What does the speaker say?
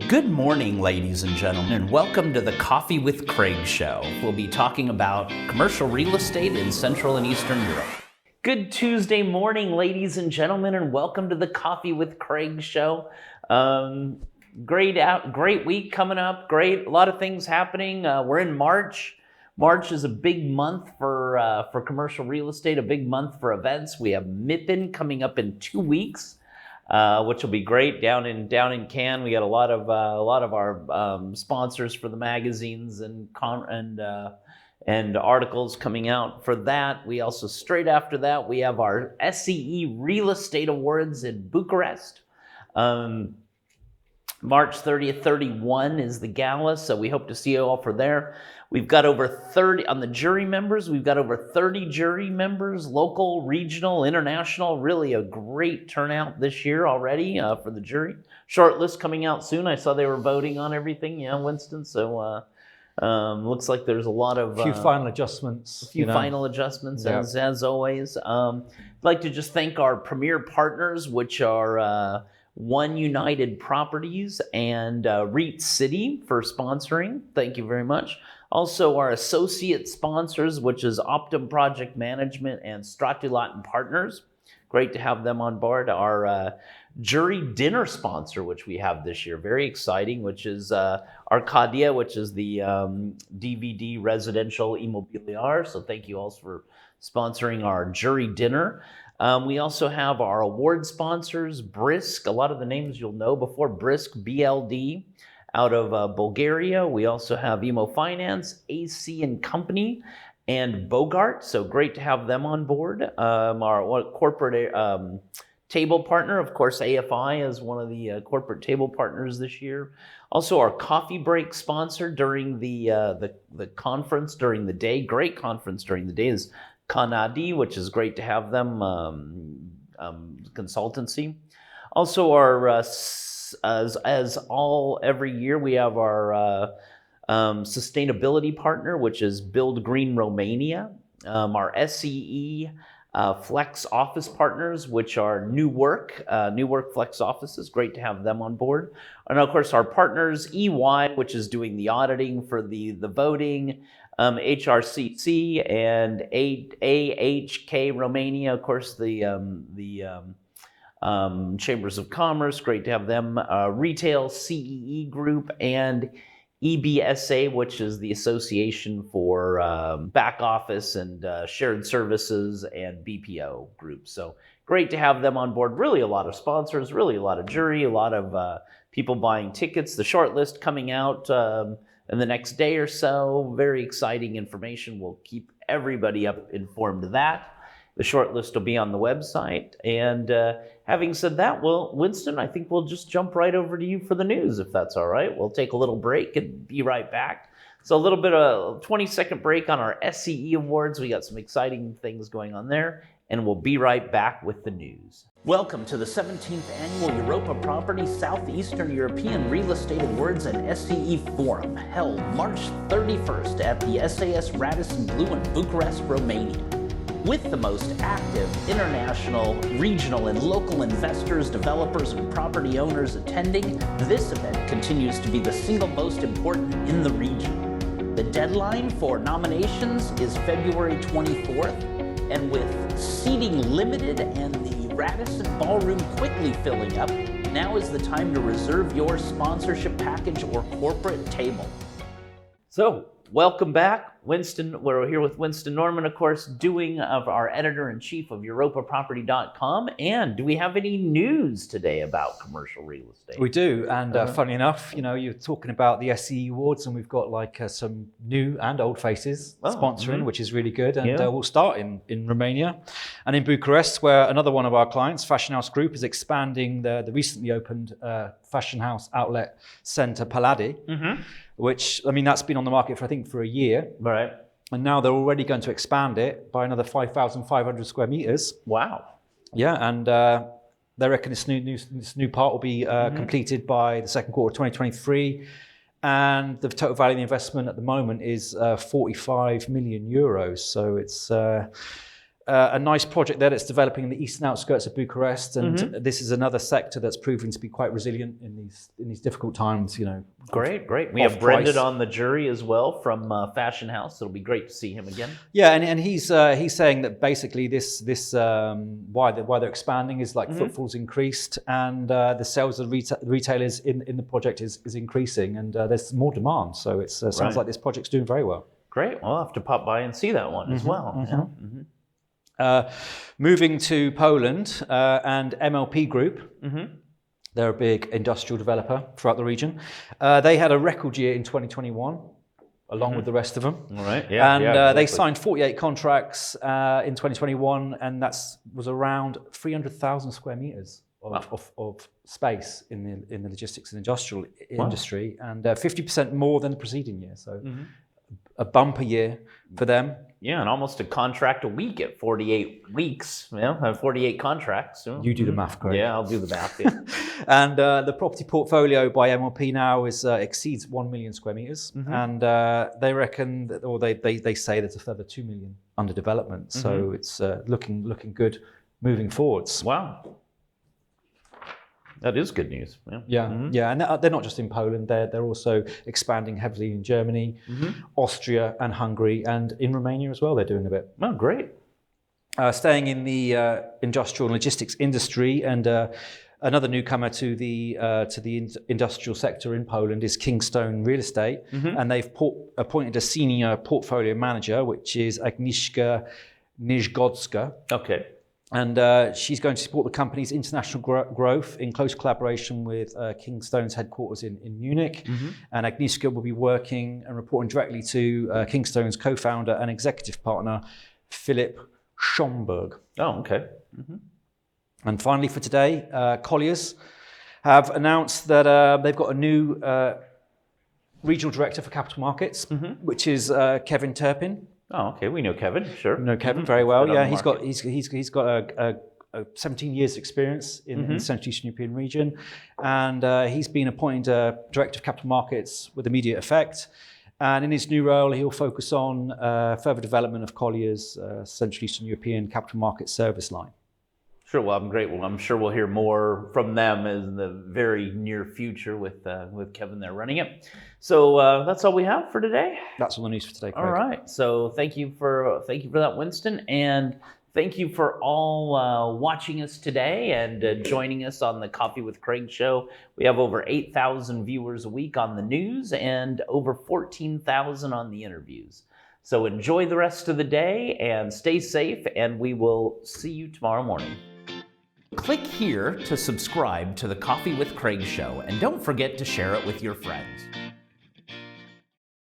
Good morning, ladies and gentlemen, and welcome to the Coffee with Craig show. We'll be talking about commercial real estate in Central and Eastern Europe. Good Tuesday morning, ladies and gentlemen, and welcome to the Coffee with Craig show. Great week coming up. A lot of things happening. We're in March. March is a big month for commercial real estate, a big month for events. We have MIPIM coming up in 2 weeks. Which will be great down in Cannes. We got a lot of our sponsors for the magazines and articles coming out for that. We also, straight after that, we have our CEE Real Estate Awards in Bucharest. March 30th, 31 is the gala, so we hope to see you all for there. We've got over 30 on the jury members. We've got over 30 jury members, local, regional, international. Really a great turnout this year already for the jury. Shortlist coming out soon. I saw they were voting on everything, Winston. So looks like there's a lot of few final adjustments. Final adjustments, as always. I'd like to just thank our premier partners, which are One United Properties and REIT City for sponsoring. Thank you very much. Also, our associate sponsors, which is Optum Project Management and Stratulat & Partners. Great to have them on board. Our jury dinner sponsor, which we have this year, very exciting, which is Arcadia, which is the DVD residential immobiliar. So thank you all for sponsoring our jury dinner. We also have our award sponsors, Brisk, a lot of the names you'll know before, Brisk, BLD, out of Bulgaria. We also have Emo Finance, AC and Company, and Bogart. So great to have them on board. Our corporate table partner, of course, AFI is one of the corporate table partners this year. Also, our coffee break sponsor during the conference during the day, great conference during the day, is Kanadi, which is great to have them, consultancy. Also, our every year, we have our sustainability partner, which is Build Green Romania. Our SEE Flex Office partners, which are New Work Flex Offices. Great to have them on board. And of course, our partners, EY, which is doing the auditing for the voting, HRCC and AHK Romania, of course, the Chambers of Commerce. Great to have them. Retail CEE Group and EBSA, which is the Association for Back Office and Shared Services and BPO groups. So great to have them on board. Really a lot of sponsors, really a lot of jury, a lot of people buying tickets. The short list coming out in the next day or so. Very exciting information. We'll keep everybody informed of that. The short list will be on the website. And having said that, well, Winston, I think we'll just jump right over to you for the news, if that's all right. We'll take a little break and be right back. So a little bit of a 20-second break on our CEE Awards. We got some exciting things going on there, and we'll be right back with the news. Welcome to the 17th Annual Europa Property Southeastern European Real Estate Awards and SCE Forum, held March 31st at the SAS Radisson Blu in Bucharest, Romania. With the most active international, regional, and local investors, developers, and property owners attending, this event continues to be the single most important in the region. The deadline for nominations is February 24th, and with seating limited and the Radisson Ballroom quickly filling up, now is the time to reserve your sponsorship package or corporate table. So, welcome back. Winston, we're here with Winston Norman, of course, of our editor-in-chief of EuropaProperty.com. And do we have any news today about commercial real estate? We do, and funny enough, you're talking about the SCE Awards, and we've got some new and old faces sponsoring, which is really good. And we'll start in Romania and in Bucharest, where another one of our clients, Fashion House Group, is expanding the recently opened Fashion House outlet centre, Pallady. Which, that's been on the market for a year. Right. And now they're already going to expand it by another 5,500 square meters. Wow. Yeah, and they reckon this new part will be completed by the second quarter of 2023. And the total value of the investment at the moment is 45 million euros. So it's a nice project there that's developing in the eastern outskirts of Bucharest, and this is another sector that's proving to be quite resilient in these difficult times. Great. We have Brendon on the jury as well from Fashion House. It'll be great to see him again. Yeah, and he's saying that basically this why they're expanding is like footfall's increased, and the sales of retailers in the project is increasing, and there's more demand. So it sounds like this project's doing very well. Great. Well, I'll have to pop by and see that one as well. Moving to Poland and MLP Group. They're a big industrial developer throughout the region. They had a record year in 2021, along with the rest of them. All right. And they signed 48 contracts in 2021, and that was around 300,000 square meters of space in the logistics and industrial industry, and 50% more than the preceding year. So a bumper year for them. Yeah, and almost a contract a week at 48 weeks. 48 contracts. You do the math, Craig. Yeah, I'll do the math. Yeah. And the property portfolio by MLP now exceeds 1 million square meters, and they reckon that, or they say there's a further 2 million under development. So it's looking good moving forwards. Wow. That is good news. Yeah, and they're not just in Poland. They're also expanding heavily in Germany, Austria, and Hungary, and in Romania as well. They're doing a bit. Oh, great! Staying in the industrial and logistics industry, and another newcomer to the industrial sector in Poland is Kingstone Real Estate, and they've appointed a senior portfolio manager, which is Agnieszka Niezgodzka. Okay. And she's going to support the company's international growth in close collaboration with Kingstone's headquarters in Munich. And Agnieszka will be working and reporting directly to Kingstone's co-founder and executive partner, Philip Schomburg. Oh, okay. And finally for today, Colliers have announced that they've got a new regional director for capital markets, which is Kevin Turpin. Oh, okay. We know Kevin. Sure. We know Kevin very well. Yeah, he's got a 17 years experience in the Central Eastern European region, and he's been appointed Director of Capital Markets with immediate effect. And in his new role, he'll focus on further development of Colliers' Central Eastern European capital market service line. Sure. Well, I'm sure we'll hear more from them in the very near future with Kevin there running it. So that's all we have for today. That's all the news for today, Craig. All right. So thank you for that, Winston, and thank you for all watching us today and joining us on the Coffee with Craig show. We have over 8,000 viewers a week on the news and over 14,000 on the interviews. So enjoy the rest of the day and stay safe, and we will see you tomorrow morning. Click here to subscribe to the Coffee with Craig show, and don't forget to share it with your friends.